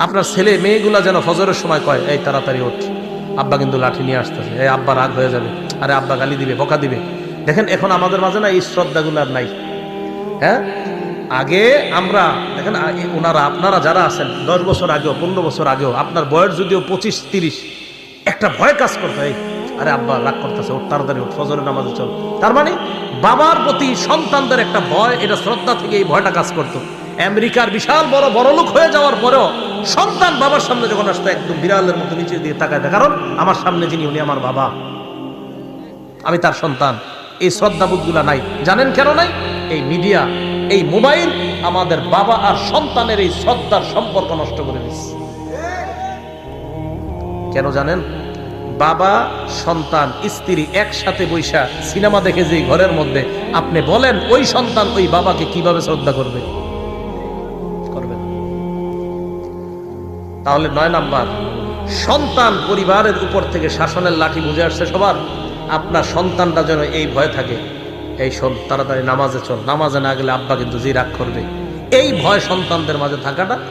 আপনার ছেলে মেয়েগুলা যেন ফজরের সময় কয়, এই তাড়াতাড়ি ওঠ, আব্বা কিন্তু লাঠি নিয়ে আসতেছে, এই আব্বা রাগ হয়ে যাবে, আরে আব্বা গালি দিবে, বকা দিবে। দেখেন এখন আমাদের মাঝে না এই শ্রদ্ধাগুলো আর নাই। হ্যাঁ, আগে আমরা দেখেন ওনারা আপনারা যারা আছেন 10 বছর আগেও 15 বছর আগেও আপনার বয়স যদিও 25-30, একটা ভয় কাজ করতো, এই আরে আব্বা রাগ করতেছে, ওর তাড়াতাড়ি ওঠ, ফজরের নামাজে চল। তার মানে বাবার প্রতি সন্তানদের একটা ভয়, এটা শ্রদ্ধা থেকে এই ভয়টা কাজ করতো। আমেরিকার বিশাল বড় বড়লোক হয়ে যাওয়ার পরেও সন্তান বাবার সামনে যখন আসতো একদম বিড়ালের মতো নিচের দিকে তাকায় দেয়, কারণ আমার সামনে যিনি উনি আমার বাবা, আমি তার সন্তান। এই শ্রদ্ধাবোধগুলা নাই। জানেন কেন নাই? এই মিডিয়া, এই মোবাইল আমাদের বাবা আর সন্তানের এই শ্রদ্ধার সম্পর্ক নষ্ট করে দিচ্ছে। কেন জানেন? বাবা সন্তান স্ত্রী একসাথে বৈশা সিনেমা দেখে যে ঘরের মধ্যে, আপনি বলেন ওই সন্তান ওই বাবাকে কিভাবে শ্রদ্ধা করবে? করবে না। তাহলে 9 নাম্বার, সন্তান পরিবারের উপর থেকে শাসনের লাঠি বুঝে আসছে সবার। আপনার সন্তানটা যেন এই ভয় থাকে, এই শোন তাড়াতাড়ি নামাজে চল, নামাজে না গেলে আব্বা কিন্তু যে রাগ করবে, এই ভয় সন্তানদের মাঝে থাকাটা